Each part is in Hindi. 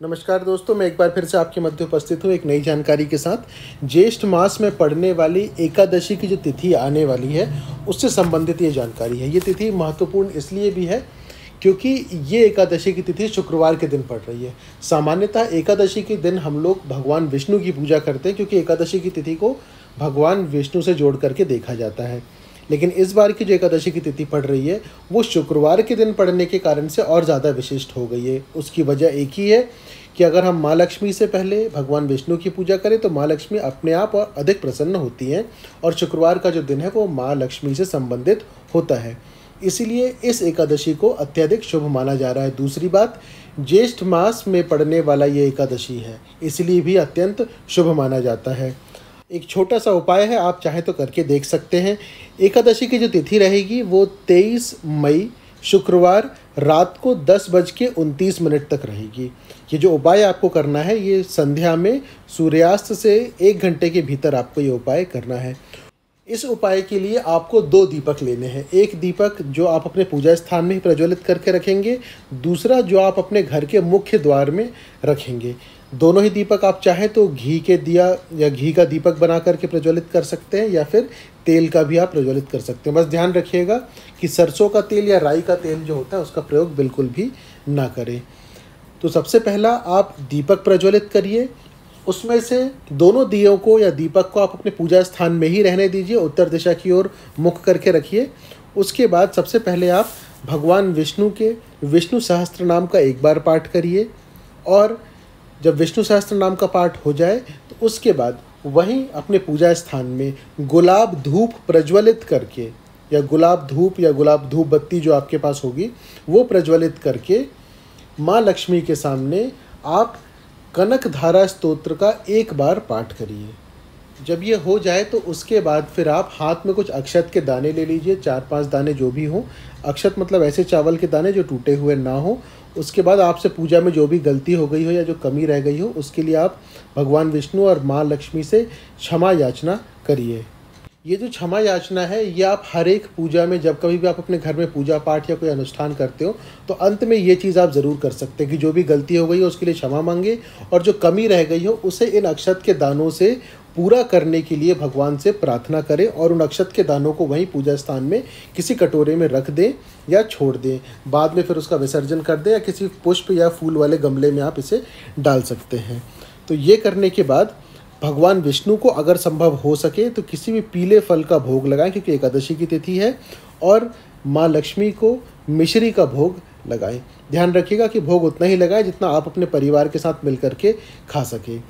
नमस्कार दोस्तों, मैं एक बार फिर से आपके मध्य उपस्थित हूँ एक नई जानकारी के साथ। ज्येष्ठ मास में पड़ने वाली एकादशी की जो तिथि आने वाली है, उससे संबंधित ये जानकारी है। ये तिथि महत्वपूर्ण इसलिए भी है क्योंकि ये एकादशी की तिथि शुक्रवार के दिन पड़ रही है। सामान्यतः एकादशी के दिन हम लोग भगवान विष्णु की पूजा करते हैं, क्योंकि एकादशी की तिथि को भगवान विष्णु से जोड़ करके देखा जाता है। लेकिन इस बार की जो एकादशी की तिथि पड़ रही है, वो शुक्रवार के दिन पड़ने के कारण से और ज़्यादा विशिष्ट हो गई है। उसकी वजह एक ही है कि अगर हम माँ लक्ष्मी से पहले भगवान विष्णु की पूजा करें तो माँ लक्ष्मी अपने आप और अधिक प्रसन्न होती हैं, और शुक्रवार का जो दिन है वो माँ लक्ष्मी से संबंधित होता है। इसीलिए इस एकादशी को अत्यधिक शुभ माना जा रहा है। दूसरी बात, ज्येष्ठ मास में पड़ने वाला ये एकादशी है, इसलिए भी अत्यंत शुभ माना जाता है। एक छोटा सा उपाय है, आप चाहे तो करके देख सकते हैं। एकादशी की जो तिथि रहेगी वो 23 मई शुक्रवार रात को 10:29 तक रहेगी। ये जो उपाय आपको करना है, ये संध्या में सूर्यास्त से 1 घंटे के भीतर आपको ये उपाय करना है। इस उपाय के लिए आपको 2 दीपक लेने हैं। एक दीपक जो आप अपने पूजा स्थान में ही प्रज्वलित करके रखेंगे, दूसरा जो आप अपने घर के मुख्य द्वार में रखेंगे। दोनों ही दीपक आप चाहें तो घी के दिया या घी का दीपक बना करके प्रज्वलित कर सकते हैं, या फिर तेल का भी आप प्रज्वलित कर सकते हैं। बस ध्यान रखिएगा कि सरसों का तेल या राई का तेल जो होता है उसका प्रयोग बिल्कुल भी ना करें। तो सबसे पहला आप दीपक प्रज्वलित करिए। उसमें से दोनों दियों को या दीपक को आप अपने पूजा स्थान में ही रहने दीजिए, उत्तर दिशा की ओर मुख करके रखिए। उसके बाद सबसे पहले आप भगवान विष्णु के विष्णु सहस्त्र नाम का एक बार पाठ करिए, और जब विष्णु सहस्त्र नाम का पाठ हो जाए तो उसके बाद वहीं अपने पूजा स्थान में गुलाब धूप प्रज्वलित करके, या गुलाब धूप या गुलाब धूप बत्ती जो आपके पास होगी वो प्रज्वलित करके माँ लक्ष्मी के सामने आप कनक धारा स्तोत्र का एक बार पाठ करिए। जब ये हो जाए तो उसके बाद फिर आप हाथ में कुछ अक्षत के दाने ले लीजिए, 4-5 दाने जो भी हों। अक्षत मतलब ऐसे चावल के दाने जो टूटे हुए ना हो। उसके बाद आपसे पूजा में जो भी गलती हो गई हो या जो कमी रह गई हो, उसके लिए आप भगवान विष्णु और माँ लक्ष्मी से क्षमा याचना करिए। ये जो क्षमा याचना है, ये आप हर एक पूजा में, जब कभी भी आप अपने घर में पूजा पाठ या कोई अनुष्ठान करते हो तो अंत में ये चीज़ आप ज़रूर कर सकते हैं कि जो भी गलती हो गई हो उसके लिए क्षमा मांगे, और जो कमी रह गई हो उसे इन अक्षत के दानों से पूरा करने के लिए भगवान से प्रार्थना करें, और उन अक्षत के दानों को वहीं पूजा स्थान में किसी कटोरे में रख दें या छोड़ दें। बाद में फिर उसका विसर्जन कर दें, या किसी पुष्प या फूल वाले गमले में आप इसे डाल सकते हैं। तो ये करने के बाद भगवान विष्णु को अगर संभव हो सके तो किसी भी पीले फल का भोग लगाएं, क्योंकि एकादशी की तिथि है, और माँ लक्ष्मी को मिश्री का भोग लगाएं। ध्यान रखिएगा कि भोग उतना ही लगाएं जितना आप अपने परिवार के साथ मिल करके खा सकें।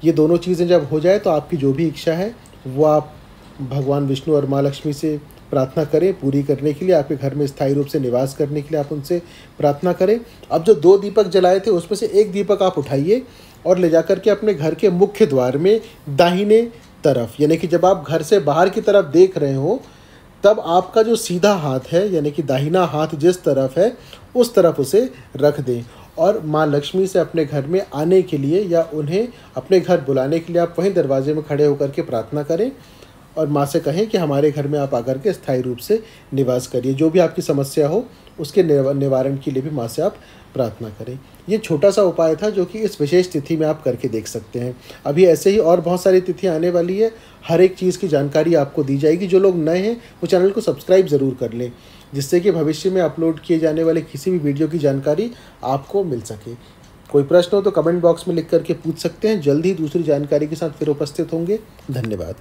ये दोनों चीज़ें जब हो जाए तो आपकी जो भी इच्छा है वो आप भगवान विष्णु और माँ लक्ष्मी से प्रार्थना करें पूरी करने के लिए। आपके घर में स्थायी रूप से निवास करने के लिए आप उनसे प्रार्थना करें। अब जो 2 दीपक जलाए थे उसमें से एक दीपक आप उठाइए और ले जाकर के अपने घर के मुख्य द्वार में दाहिने तरफ, यानी कि जब आप घर से बाहर की तरफ देख रहे हो तब आपका जो सीधा हाथ है, यानी कि दाहिना हाथ जिस तरफ है उस तरफ उसे रख दें, और माँ लक्ष्मी से अपने घर में आने के लिए या उन्हें अपने घर बुलाने के लिए आप वहीं दरवाजे में खड़े होकर के प्रार्थना करें, और माँ से कहें कि हमारे घर में आप आकर के स्थायी रूप से निवास करिए। जो भी आपकी समस्या हो उसके निवारण के लिए भी माँ से आप प्रार्थना करें। ये छोटा सा उपाय था जो कि इस विशेष तिथि में आप करके देख सकते हैं। अभी ऐसे ही और बहुत सारी तिथियां आने वाली है, हर एक चीज़ की जानकारी आपको दी जाएगी। जो लोग नए हैं वो चैनल को सब्सक्राइब ज़रूर कर लें, जिससे कि भविष्य में अपलोड किए जाने वाले किसी भी वीडियो की जानकारी आपको मिल सके। कोई प्रश्न हो तो कमेंट बॉक्स में लिख करके पूछ सकते हैं। जल्द ही दूसरी जानकारी के साथ फिर उपस्थित होंगे। धन्यवाद।